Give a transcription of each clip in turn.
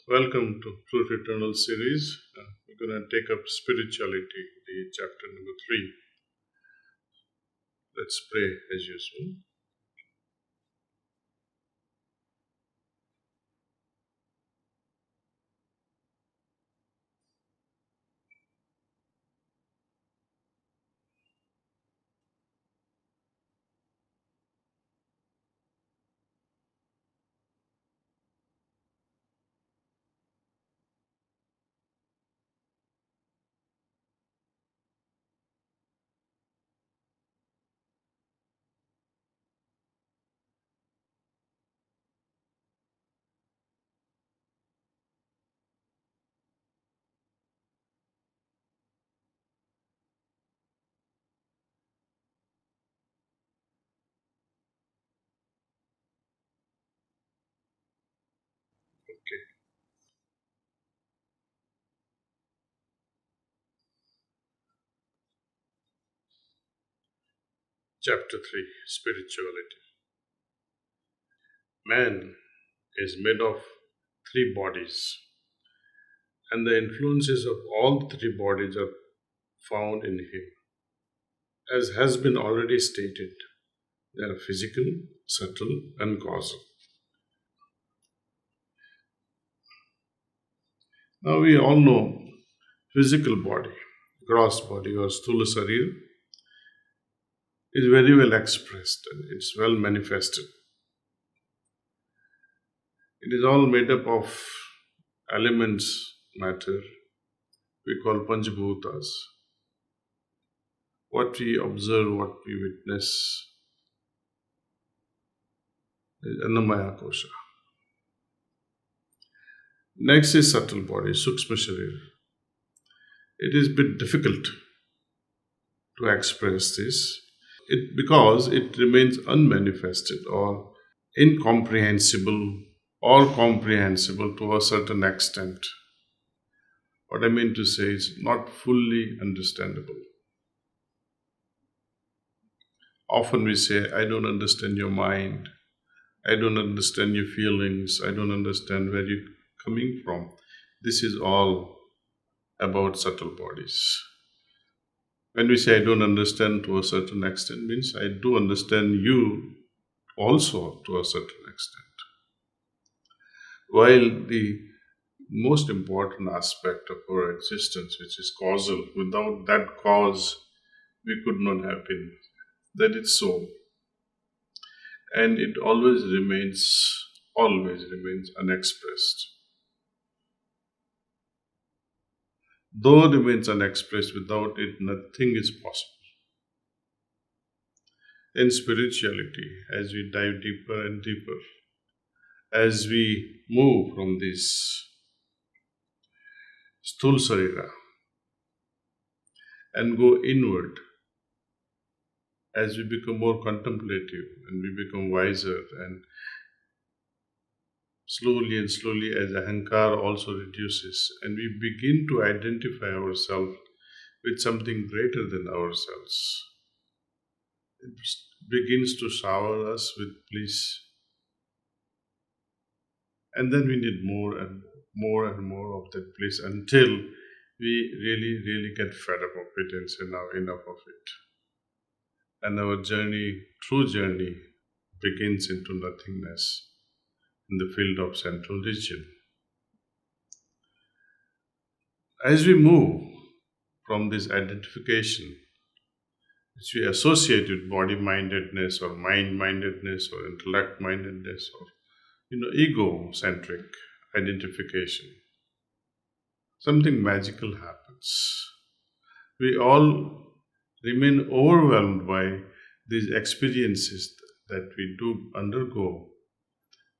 Welcome to Truth Eternal series. We're going to take up spirituality, the chapter number 3. Let's pray as usual. Okay. Chapter 3, Spirituality. Man is made of three bodies, and the influences of all three bodies are found in him. As has been already stated, they are physical, subtle, and causal. Now we all know physical body, gross body or sthula sarir is very well expressed and it's well manifested. It is all made up of elements, matter, we call Panchbhutas. What we observe, what we witness is Annamaya Kosha. Next is subtle body, Sukshma Sharir. It is a bit difficult to express this because it remains unmanifested or incomprehensible or comprehensible to a certain extent. What I mean to say is not fully understandable. Often we say, I don't understand your mind, I don't understand your feelings, I don't understand where you're coming from. This is all about subtle bodies. When we say I don't understand to a certain extent, means I do understand you also to a certain extent. While the most important aspect of our existence, which is causal, without that cause, we could not have been. That is so. And it always remains unexpressed. Though it remains unexpressed, without it, nothing is possible. In spirituality, as we dive deeper and deeper, as we move from this sthul sarira and go inward, as we become more contemplative and we become wiser, and slowly and slowly as ahankar also reduces and we begin to identify ourselves with something greater than ourselves, it begins to shower us with bliss, and then we need more and more and more of that bliss until we really get fed up of it and say now enough of it, and our true journey begins into nothingness in the field of central region. As we move from this identification, which we associate with body-mindedness or mind-mindedness or intellect-mindedness or ego-centric identification, something magical happens. We all remain overwhelmed by these experiences that we do undergo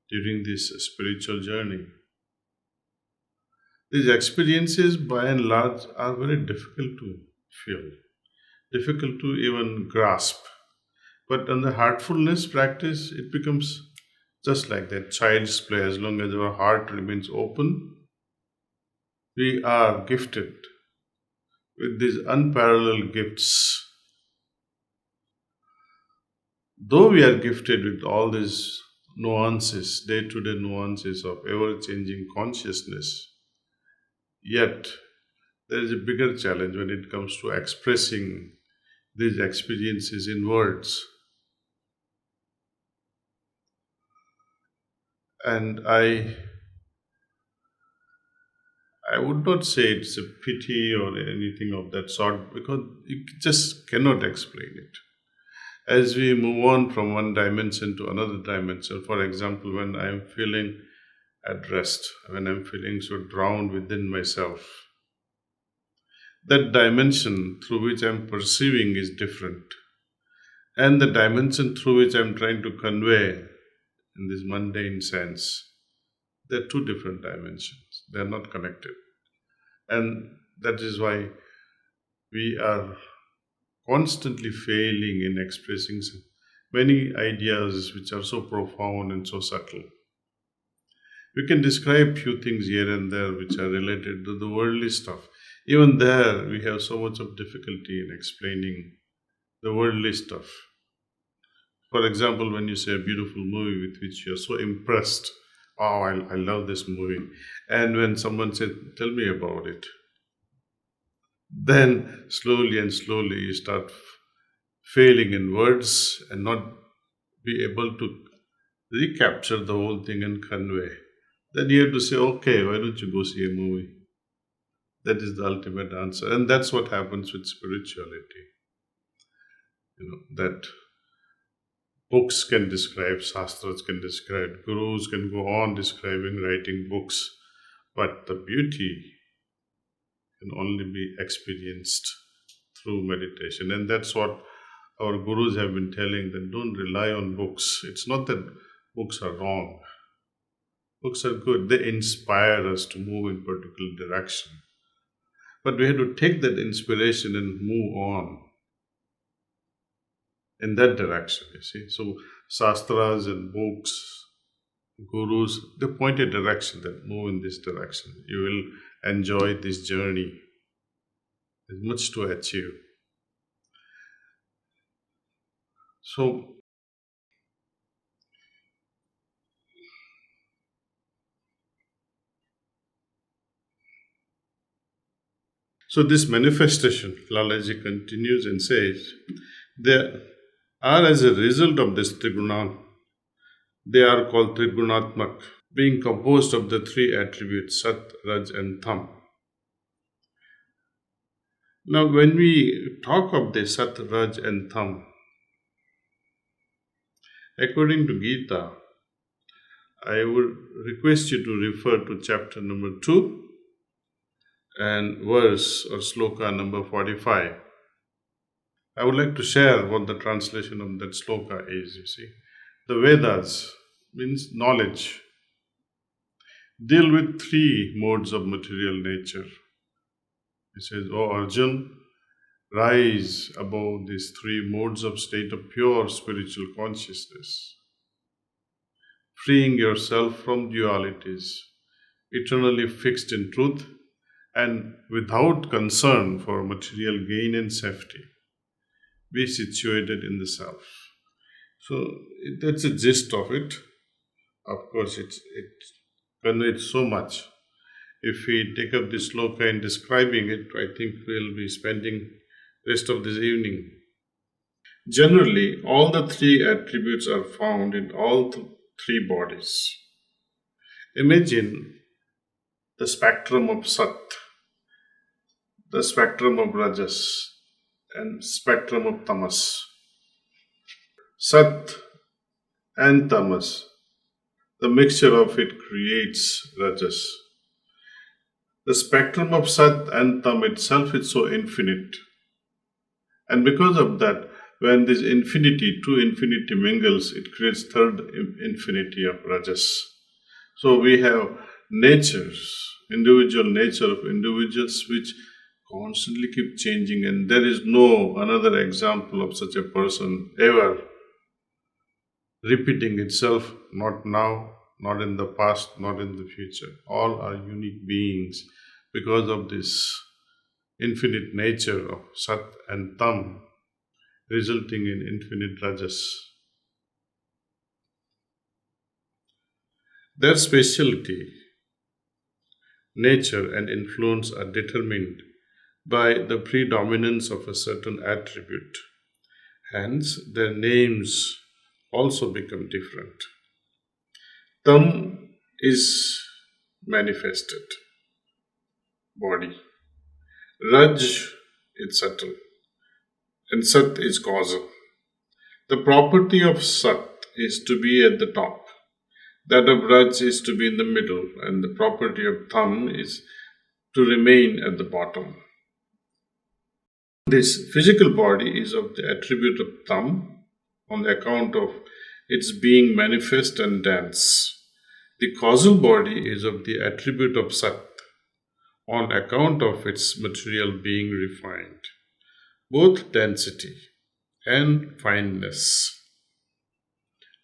during this spiritual journey. These experiences, by and large, are very difficult to feel, difficult to even grasp. But on the heartfulness practice, it becomes just like that child's play. As long as our heart remains open, we are gifted with these unparalleled gifts. Though we are gifted with all these nuances, day to day nuances of ever changing consciousness. Yet, there is a bigger challenge when it comes to expressing these experiences in words. And I would not say it's a pity or anything of that sort because you just cannot explain it. As we move on from one dimension to another dimension, for example, when I'm feeling at rest, when I'm feeling so drowned within myself, that dimension through which I'm perceiving is different. And the dimension through which I'm trying to convey in this mundane sense, they're two different dimensions. They're not connected. And that is why we are constantly failing in expressing many ideas which are so profound and so subtle. We can describe few things here and there which are related to the worldly stuff. Even there, we have so much of difficulty in explaining the worldly stuff. For example, when you say a beautiful movie with which you are so impressed, oh, I love this movie. And when someone says, tell me about it, then slowly and slowly you start failing in words and not be able to recapture the whole thing and convey. Then you have to say, okay, why don't you go see a movie? That is the ultimate answer. And that's what happens with spirituality. That books can describe, sastras can describe, gurus can go on describing, writing books, but the beauty can only be experienced through meditation. And that's what our gurus have been telling, that don't rely on books. It's not that books are wrong. Books are good. They inspire us to move in particular direction. But we have to take that inspiration and move on in that direction, you see. So shastras and books, gurus, they point a direction, that move in this direction. You will enjoy this journey. There's much to achieve. So this manifestation, Lalaji continues and says, they are as a result of this triguna, they are called trigunatmak, being composed of the three attributes, Sat, Raj and Tam. Now, when we talk of the Sat, Raj and Tam, according to Gita, I would request you to refer to chapter number 2 and verse or sloka number 45. I would like to share what the translation of that sloka is, you see. The Vedas means knowledge, deal with three modes of material nature. It says, O Arjun, rise above these three modes of state of pure spiritual consciousness, freeing yourself from dualities, eternally fixed in truth and without concern for material gain and safety. Be situated in the self. So that's the gist of it. Of course, it conveys so much. If we take up this sloka in describing it, I think we'll be spending rest of this evening. Generally, all the three attributes are found in all three bodies. Imagine the spectrum of Sat, the spectrum of Rajas, and spectrum of Tamas. Sat and Tamas, the mixture of it creates Rajas. The spectrum of Sat and Tam itself is so infinite. And because of that, when this infinity, two infinity mingles, it creates third infinity of Rajas. So we have natures, individual nature of individuals which constantly keep changing, and there is no another example of such a person ever repeating itself, not now, not in the past, not in the future. All are unique beings because of this infinite nature of Sat and Tam, resulting in infinite Rajas. Their specialty, nature, and influence are determined by the predominance of a certain attribute. Hence, their names also become different. Tam is manifested body. Raj is subtle, and Sat is causal. The property of Sat is to be at the top. That of Raj is to be in the middle, and the property of Tham is to remain at the bottom. This physical body is of the attribute of Tham on the account of its being manifest and dense. The causal body is of the attribute of Sat on account of its material being refined. Both density and fineness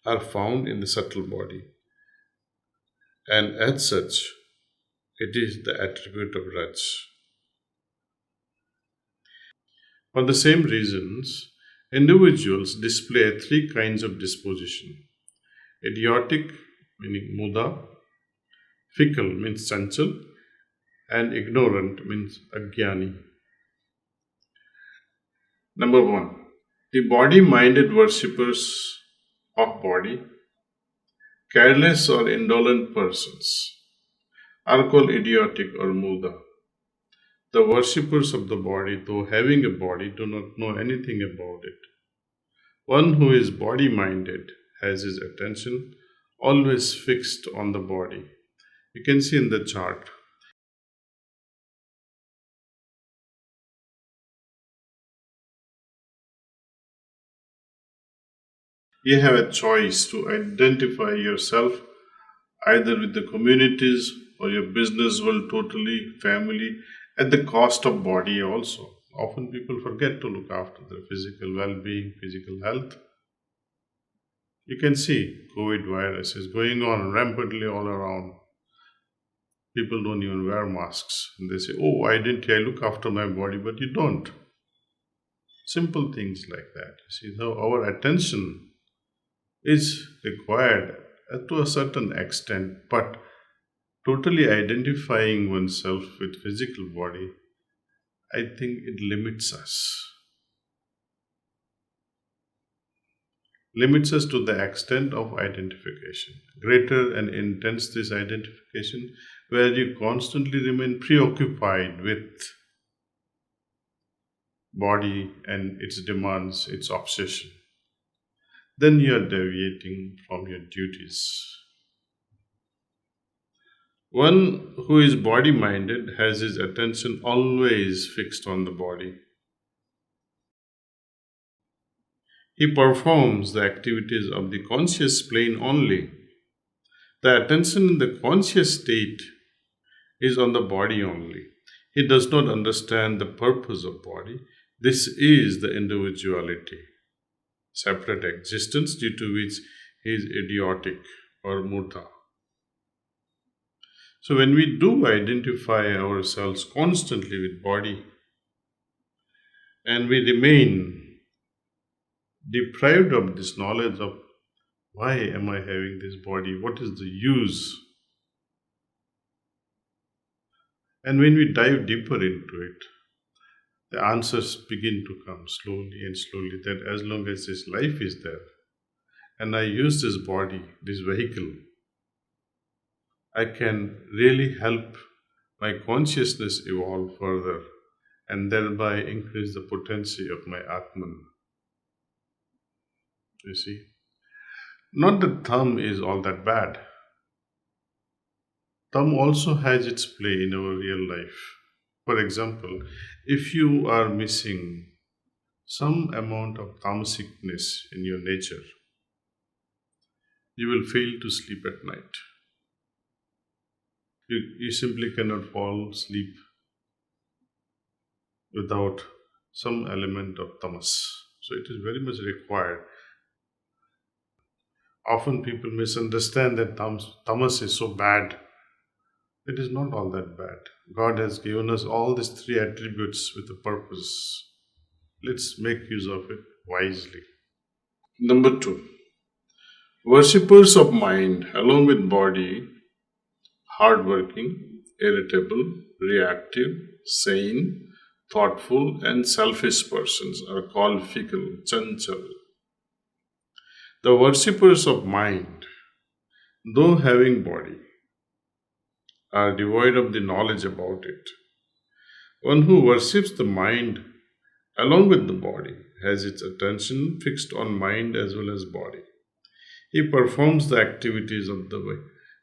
are found in the subtle body, and as such, it is the attribute of Raj. For the same reasons, individuals display three kinds of disposition: idiotic, meaning muda, fickle, means chanchal, and ignorant, means agyani. Number one, the body minded worshippers of body, careless or indolent persons, are called idiotic or muda. The worshippers of the body, though having a body, do not know anything about it. One who is body minded has his attention always fixed on the body. You can see in the chart. You have a choice to identify yourself either with the communities or your business world totally, family, at the cost of body also. Often people forget to look after their physical well being, physical health. You can see COVID virus is going on rampantly all around. People don't even wear masks. And they say, oh, why didn't I look after my body? But you don't. Simple things like that. You see, now our attention is required to a certain extent, but totally identifying oneself with physical body, I think it limits us. Limits us to the extent of identification. Greater and intense this identification, where you constantly remain preoccupied with body and its demands, its obsession. Then you are deviating from your duties. One who is body minded has his attention always fixed on the body. He performs the activities of the conscious plane only. The attention in the conscious state is on the body only. He does not understand the purpose of body. This is the individuality, separate existence due to which he is idiotic or murta. So when we do identify ourselves constantly with body and we remain deprived of this knowledge of why am I having this body, what is the use, and when we dive deeper into it, the answers begin to come slowly and slowly, that as long as this life is there and I use this body, this vehicle, I can really help my consciousness evolve further and thereby increase the potency of my Atman. You see? Not that thumb is all that bad. Thumb also has its play in our real life. For example, if you are missing some amount of tamasickness in your nature, you will fail to sleep at night. You simply cannot fall asleep without some element of tamas. So it is very much required. Often people misunderstand that tamas is so bad. It is not all that bad. God has given us all these three attributes with a purpose. Let's make use of it wisely. Number two, Worshippers of mind, along with body, hardworking, irritable, reactive, sane, thoughtful, and selfish persons are called fickle, chanchal. The worshippers of mind, though having body, are devoid of the knowledge about it. One who worships the mind along with the body has its attention fixed on mind as well as body. He performs the activities of the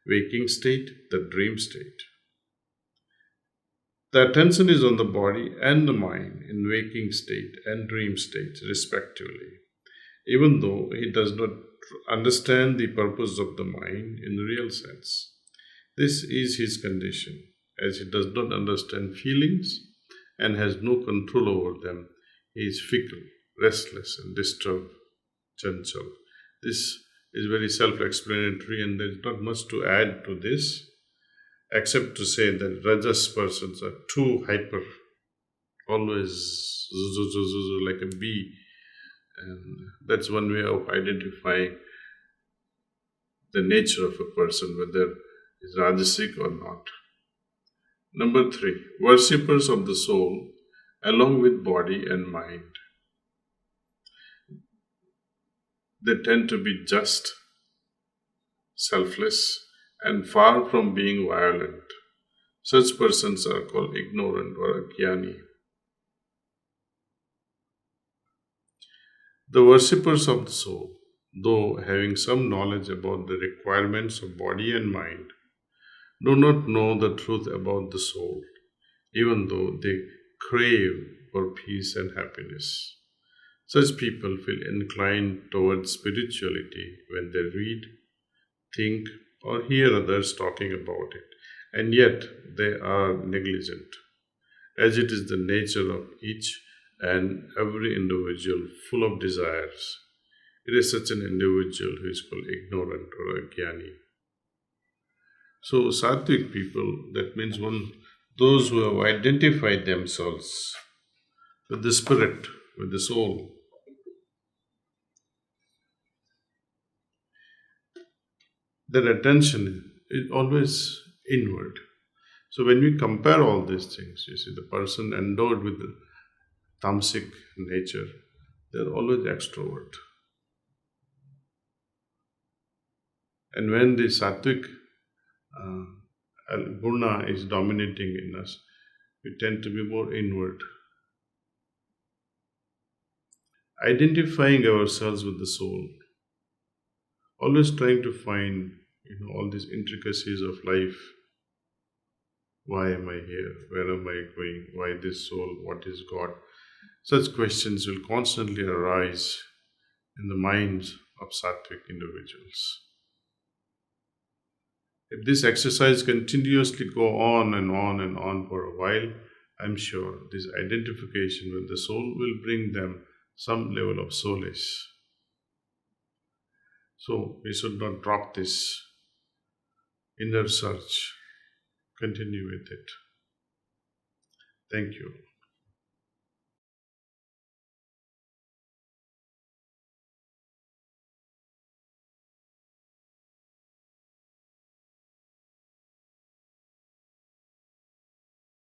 waking state, the dream state. The attention is on the body and the mind in waking state and dream state, respectively, even though he does not understand the purpose of the mind in the real sense. This is his condition, as he does not understand feelings and has no control over them. He is fickle, restless, and disturbed, chanchal. This is very self explanatory, and there is not much to add to this except to say that rajas persons are too hyper, always like a bee, and that's one way of identifying the nature of a person, whether is rajasic or not. Number 3, worshippers of the soul along with body and mind. They tend to be just, selfless, and far from being violent. Such persons are called ignorant or agyani. The worshippers of the soul, though having some knowledge about the requirements of body and mind, do not know the truth about the soul, even though they crave for peace and happiness. Such people feel inclined towards spirituality when they read, think, or hear others talking about it, and yet they are negligent, as it is the nature of each and every individual full of desires. It is such an individual who is called ignorant or agyani. So, sattvic people, that means those who have identified themselves with the spirit, with the soul. Their attention is always inward. So when we compare all these things, you see the person endowed with the tamasic nature, they're always extrovert. And when the sattvic guna is dominating in us, we tend to be more inward. Identifying ourselves with the soul, always trying to find all these intricacies of life. Why am I here? Where am I going? Why this soul? What is God? Such questions will constantly arise in the minds of sattvic individuals. If this exercise continuously go on and on and on for a while, I'm sure this identification with the soul will bring them some level of solace. So we should not drop this inner search. Continue with it. Thank you.